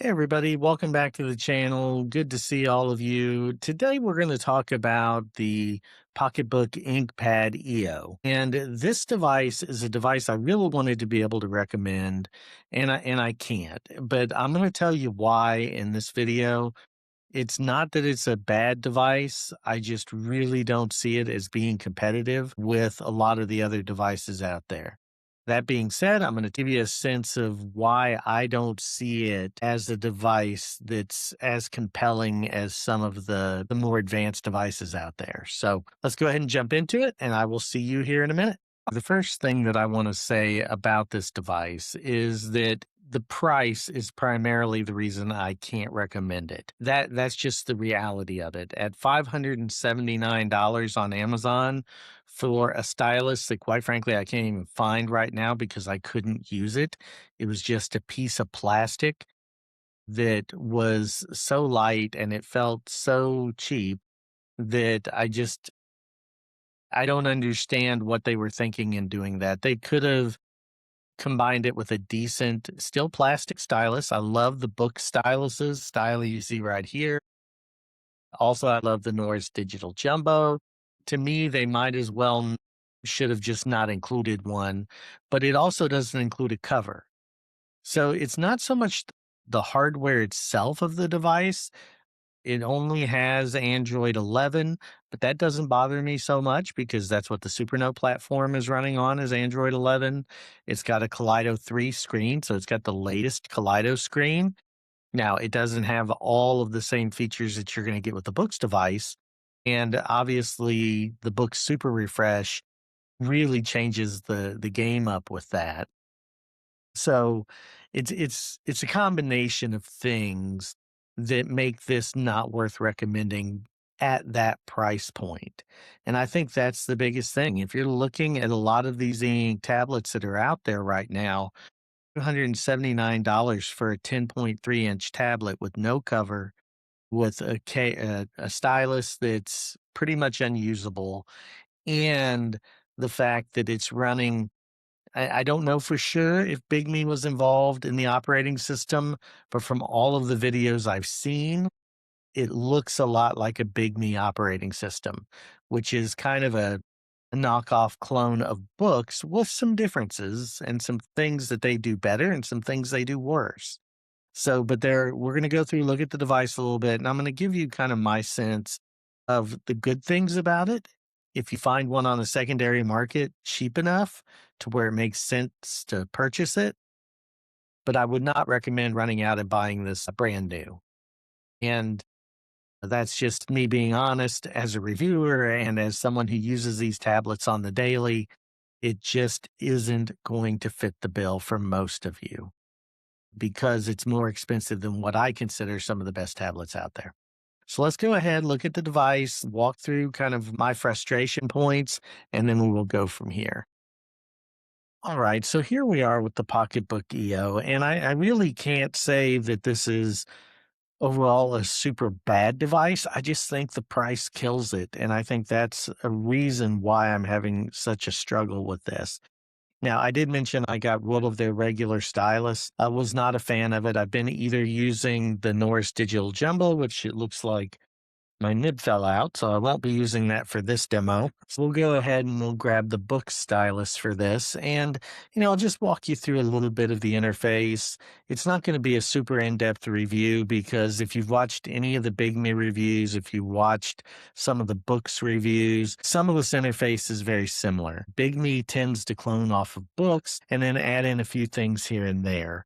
Hey everybody, welcome back to the channel. Good to see all of you. Today we're going to talk about the Pocketbook InkPad EO. And this device is a device I really wanted to be able to recommend, and I can't. But I'm going to tell you why in this video. It's not that it's a bad device. I just really don't see it as being competitive with a lot of the other devices out there. That being said, I'm going to give you a sense of why I don't see it as a device that's as compelling as some of the more advanced devices out there. So let's go ahead and jump into it, and I will see you here in a minute. The first thing that I want to say about this device is that the price is primarily the reason I can't recommend it. That's just the reality of it. At $579 on Amazon for a stylus that quite frankly I can't even find right now because I couldn't use it. It was just a piece of plastic that was so light and it felt so cheap that I don't understand what they were thinking in doing that. They could have combined it with a decent, still plastic stylus. I love the book styluses, style you see right here. Also, I love the Norris Digital Jumbo. To me, they might as well should have just not included one, but it also doesn't include a cover. So it's not so much the hardware itself of the device. It only has Android 11, but that doesn't bother me so much because that's what the Supernote platform is running on is Android 11. It's got a Kaleido 3 screen, so it's got the latest Kaleido screen. Now, it doesn't have all of the same features that you're going to get with the Books device. And obviously, the Books Super Refresh really changes the game up with that. So it's a combination of things that make this not worth recommending at that price point. And I think that's the biggest thing. If you're looking at a lot of these e-ink tablets that are out there right now, $179 for a 10.3-inch tablet with no cover, with a stylus that's pretty much unusable, and the fact that it's running I don't know for sure if Big Me was involved in the operating system, but from all of the videos I've seen, it looks a lot like a Big Me operating system, which is kind of a knockoff clone of Books with some differences and some things that they do better and some things they do worse. So, but we're going to go through, look at the device a little bit, and I'm going to give you kind of my sense of the good things about it. If you find one on the secondary market cheap enough to where it makes sense to purchase it, but I would not recommend running out and buying this brand new. And that's just me being honest as a reviewer and as someone who uses these tablets on the daily. It just isn't going to fit the bill for most of you because it's more expensive than what I consider some of the best tablets out there. So let's go ahead, look at the device, walk through kind of my frustration points, and then we will go from here. All right, so here we are with the Pocketbook EO, and I really can't say that this is overall a super bad device. I just think the price kills it, and I think that's a reason why I'm having such a struggle with this. Now, I did mention I got rid of their regular stylus. I was not a fan of it. I've been either using the Norris Digital Jumbo, which it looks like my nib fell out, so I won't be using that for this demo. So we'll go ahead and we'll grab the book stylus for this. And, I'll just walk you through a little bit of the interface. It's not going to be a super in-depth review because if you've watched any of the Big Me reviews, if you watched some of the books reviews, some of this interface is very similar. Big Me tends to clone off of books and then add in a few things here and there.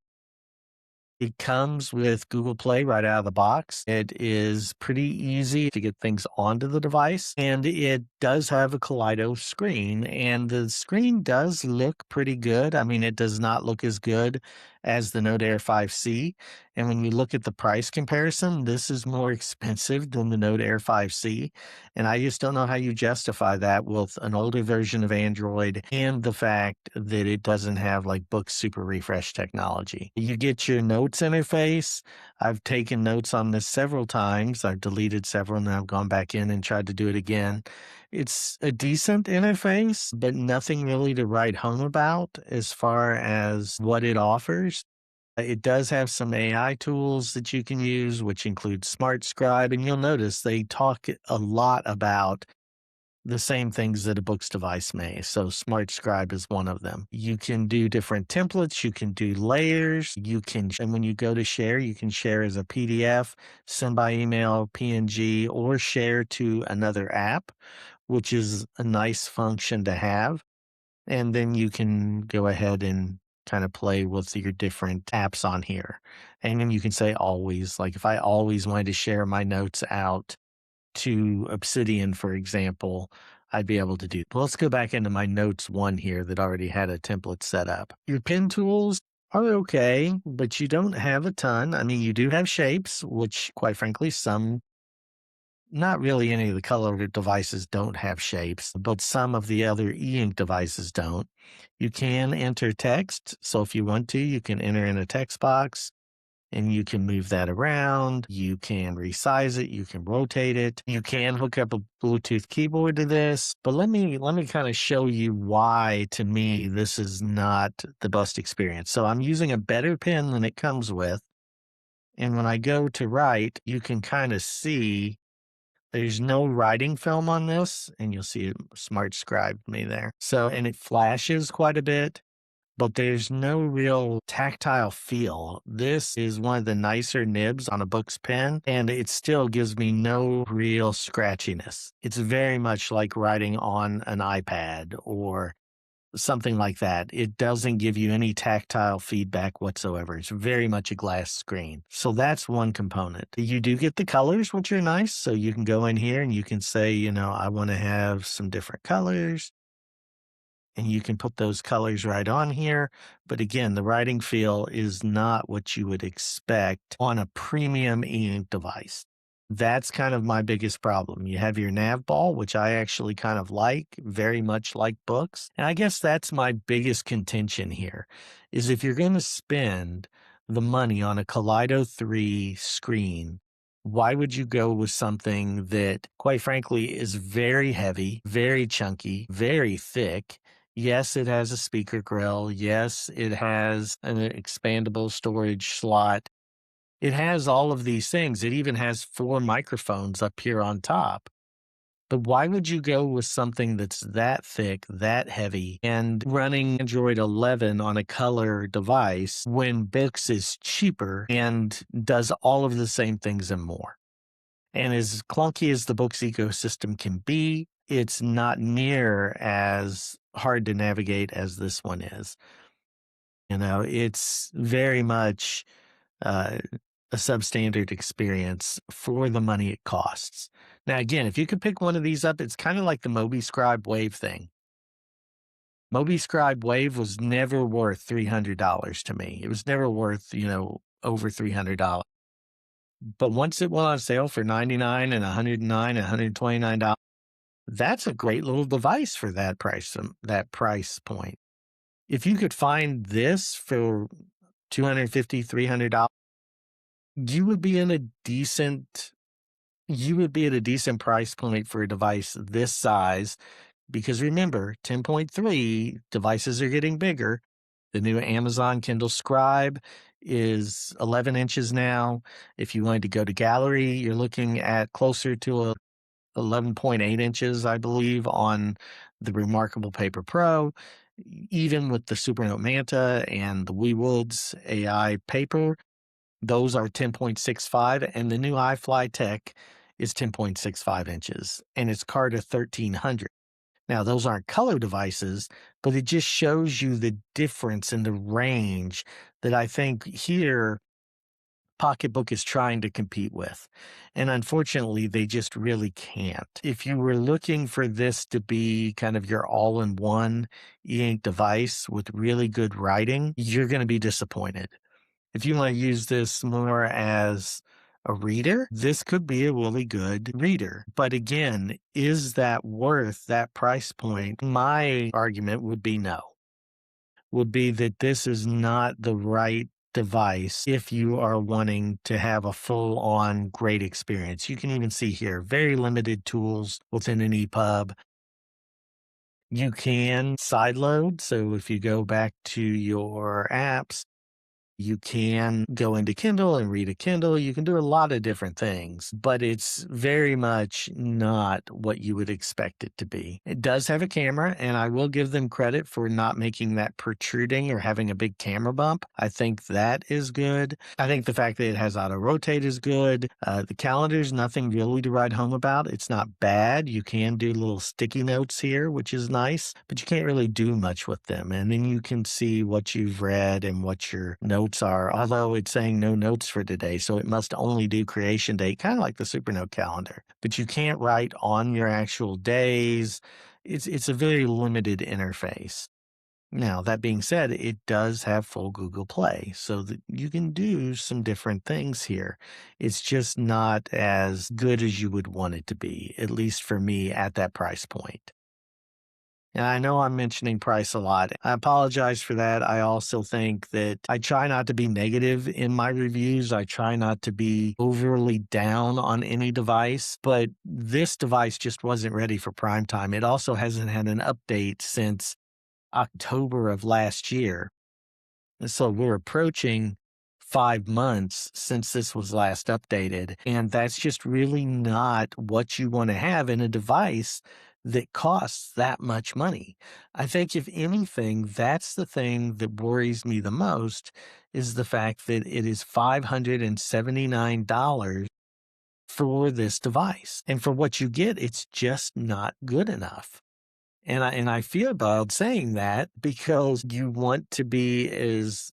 It comes with Google Play right out of the box. It is pretty easy to get things onto the device, and it does have a Kaleido screen, and the screen does look pretty good. I mean, it does not look as good as the Note Air 5C, and when you look at the price comparison, this is more expensive than the Note Air 5C, and I just don't know how you justify that with an older version of Android and the fact that it doesn't have like Book Super Refresh technology. You get your notes interface. I've taken notes on this several times. I've deleted several and I've gone back in and tried to do it again. It's a decent interface, but nothing really to write home about as far as what it offers. It does have some AI tools that you can use, which include Smart Scribe, and you'll notice they talk a lot about the same things that a books device may. So Smart Scribe is one of them. You can do different templates, you can do layers, and when you go to share, you can share as a PDF, send by email, PNG, or share to another app, which is a nice function to have. And then you can go ahead and kind of play with your different apps on here. And then you can say always, like if I always wanted to share my notes out to Obsidian, for example, I'd be able to do. But let's go back into my notes one here that already had a template set up. Your pen tools are okay, but you don't have a ton. I mean, you do have shapes, which quite frankly, not really any of the color devices don't have shapes, but some of the other e-ink devices don't. You can enter text. So if you want to, you can enter in a text box and you can move that around. You can resize it. You can rotate it. You can hook up a Bluetooth keyboard to this. But let me kind of show you why, to me, this is not the best experience. So I'm using a better pen than it comes with. And when I go to write, you can kind of see there's no writing film on this, and you'll see it smart scribed me there. So, and it flashes quite a bit, but there's no real tactile feel. This is one of the nicer nibs on a Books pen, and it still gives me no real scratchiness. It's very much like writing on an iPad or something like that. It doesn't give you any tactile feedback whatsoever. It's very much a glass screen. So that's one component. You do get the colors, which are nice. So you can go in here and you can say, I want to have some different colors, and you can put those colors right on here. But again, the writing feel is not what you would expect on a premium e-ink device. That's kind of my biggest problem. You have your nav ball, which I actually kind of like, very much like books. And I guess that's my biggest contention here is if you're going to spend the money on a Kaleido 3 screen, why would you go with something that, quite frankly, is very heavy, very chunky, very thick? Yes, it has a speaker grill. Yes, it has an expandable storage slot. It has all of these things. It even has 4 microphones up here on top. But why would you go with something that's that thick, that heavy, and running Android 11 on a color device when Bix is cheaper and does all of the same things and more? And as clunky as the Books ecosystem can be, it's not near as hard to navigate as this one is. It's very much uh, a substandard experience for the money it costs. Now, again, if you could pick one of these up, it's kind of like the MobiScribe Wave thing. MobiScribe Wave was never worth $300 to me. It was never worth, over $300. But once it went on sale for 99 and 109 and $129, that's a great little device for that price point. If you could find this for $250, $300, you would be in a decent you would be at a decent price point for a device this size, because remember, 10.3 devices are getting bigger. The new Amazon Kindle Scribe is 11 inches now. If you wanted to go to gallery, you're looking at closer to 11.8 inches, I believe, on the Remarkable Paper Pro. Even with the Supernote Manta and the WeWoods AI paper, those are 10.65, and the new iFly Tech is 10.65 inches, and it's Carta 1300. Now, those aren't color devices, but it just shows you the difference in the range that I think here Pocketbook is trying to compete with. And unfortunately, they just really can't. If you were looking for this to be kind of your all-in-one e-ink device with really good writing, you're going to be disappointed. If you want to use this more as a reader, this could be a really good reader. But again, is that worth that price point? My argument would be no. Would be that this is not the right device if you are wanting to have a full-on great experience. You can even see here, very limited tools within an EPUB. You can sideload. So if you go back to your apps, You can go into Kindle and read a Kindle. You can do a lot of different things, but it's very much not what you would expect it to be. It does have a camera, and I will give them credit for not making that protruding or having a big camera bump. I think that is good. I think the fact that it has auto rotate is good. The calendar's nothing really to write home about. It's not bad. You can do little sticky notes here, which is nice, but you can't really do much with them. And then you can see what you've read and what your notes are, although it's saying no notes for today, so it must only do creation date, kind of like the Supernote calendar. But you can't write on your actual days. It's a very limited interface. Now, that being said, it does have full Google Play, so that you can do some different things here. It's just not as good as you would want it to be, at least for me at that price point. And I know I'm mentioning price a lot. I apologize for that. I also think that I try not to be negative in my reviews. I try not to be overly down on any device, but this device just wasn't ready for prime time. It also hasn't had an update since October of last year. And so we're approaching 5 months since this was last updated. And that's just really not what you want to have in a device that costs that much money. I think if anything, that's the thing that worries me the most is the fact that it is $579 for this device. And for what you get, it's just not good enough. And I feel bad saying that because you want to be as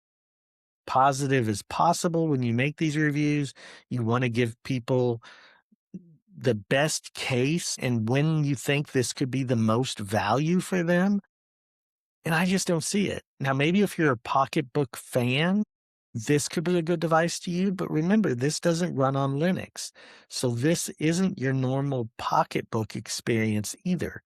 positive as possible when you make these reviews. You want to give people the best case and when you think this could be the most value for them. And I just don't see it. Now, maybe if you're a Pocketbook fan, this could be a good device to you. But remember, this doesn't run on Linux. So this isn't your normal Pocketbook experience either.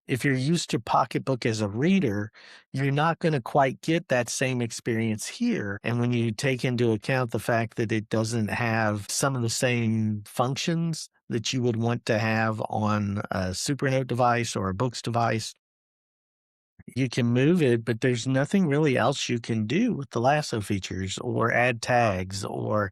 If you're used to Pocketbook as a reader, you're not going to quite get that same experience here. And when you take into account the fact that it doesn't have some of the same functions that you would want to have on a Supernote device or a Books device, you can move it, but there's nothing really else you can do with the lasso features or add tags or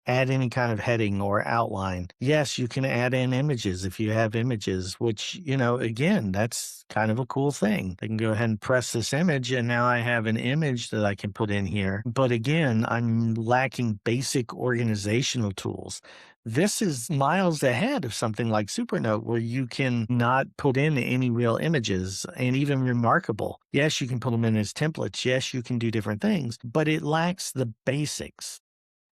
add any kind of heading or outline. Yes, you can add in images if you have images, which, again, that's kind of a cool thing. I can go ahead and press this image, and now I have an image that I can put in here. But again, I'm lacking basic organizational tools. This is miles ahead of something like Supernote, where you can not put in any real images and even remarkable. Yes, you can put them in as templates. Yes, you can do different things, but it lacks the basics.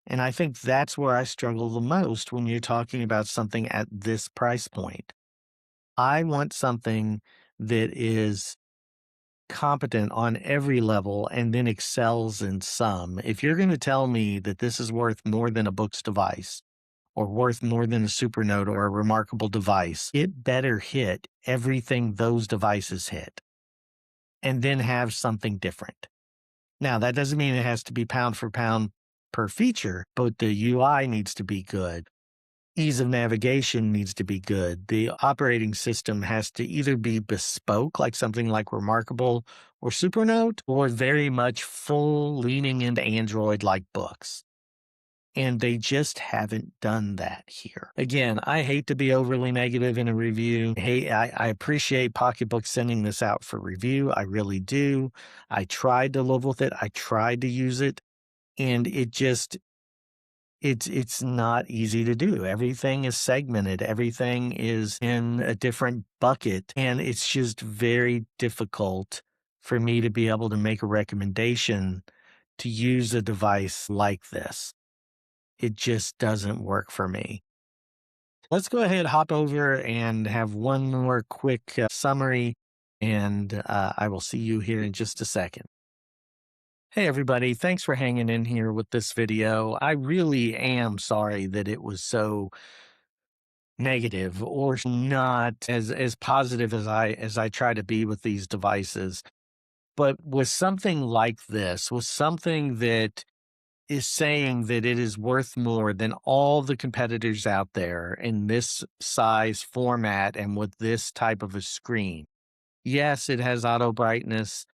And I think that's where I struggle the most when you're talking about something at this price point. I want something that is competent on every level and then excels in some. If you're going to tell me that this is worth more than a Books device or worth more than a Supernote or a remarkable device, it better hit everything those devices hit and then have something different. Now, that doesn't mean it has to be pound for pound per feature, but the UI needs to be good. Ease of navigation needs to be good. The operating system has to either be bespoke, like something like Remarkable or Supernote, or very much full leaning into Android like Books. And they just haven't done that here. Again, I hate to be overly negative in a review. Hey, I appreciate Pocketbook sending this out for review. I really do. I tried to live with it. I tried to use it. And it's not easy to do. Everything is segmented. Everything is in a different bucket. And it's just very difficult for me to be able to make a recommendation to use a device like this. It just doesn't work for me. Let's go ahead, hop over and have one more quick summary, and I will see you here in just a second. Hey, everybody. Thanks for hanging in here with this video. I really am sorry that it was so negative or not as positive as I try to be with these devices. But with something like this, with something that is saying that it is worth more than all the competitors out there in this size format and with this type of a screen. Yes, it has auto brightness.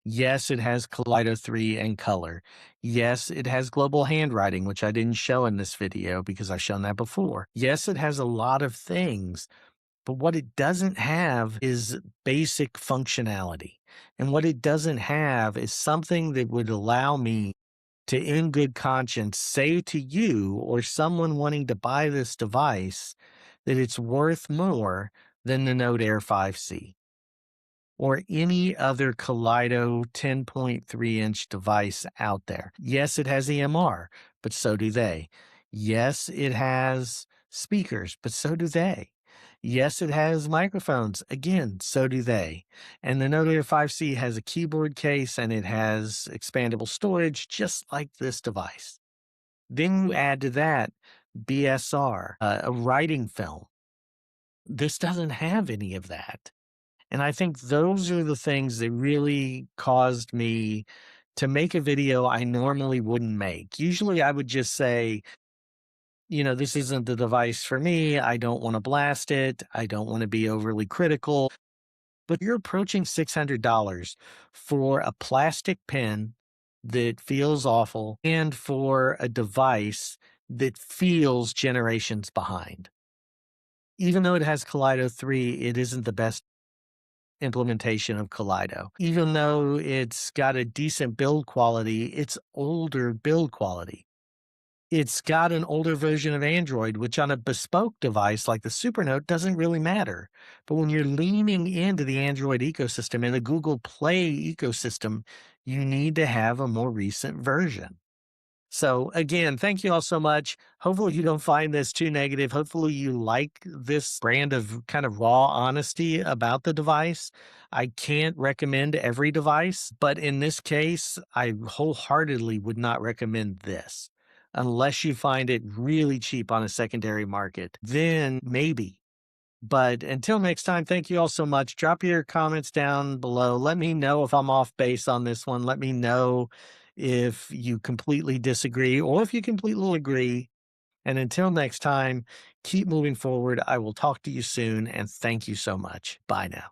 Yes, it has Kaleido 3 and color. Yes, it has global handwriting, which I didn't show in this video because I've shown that before. Yes, it has a lot of things, but what it doesn't have is basic functionality. And what it doesn't have is something that would allow me to, in good conscience, say to you or someone wanting to buy this device that it's worth more than the Note Air 5C or any other Kaleido 10.3-inch device out there. Yes, it has EMR, but so do they. Yes, it has speakers, but so do they. Yes, it has microphones. Again, so do they. And the Note Air 5C has a keyboard case and it has expandable storage, just like this device. Then you add to that BSR, a writing film. This doesn't have any of that. And I think those are the things that really caused me to make a video I normally wouldn't make. Usually I would just say, this isn't the device for me. I don't want to blast it. I don't want to be overly critical. But you're approaching $600 for a plastic pen that feels awful and for a device that feels generations behind. Even though it has Kaleido 3, it isn't the best implementation of Kaleido. Even though it's got a decent build quality, it's older build quality. It's got an older version of Android, which on a bespoke device like the Supernote doesn't really matter. But when you're leaning into the Android ecosystem and the Google Play ecosystem, you need to have a more recent version. So again, thank you all so much. Hopefully you don't find this too negative. Hopefully you like this brand of kind of raw honesty about the device. I can't recommend every device, but in this case, I wholeheartedly would not recommend this unless you find it really cheap on a secondary market. Then maybe. But until next time, thank you all so much. Drop your comments down below. Let me know if I'm off base on this one. Let me know if you completely disagree or if you completely agree. And until next time, keep moving forward. I will talk to you soon. And thank you so much. Bye now.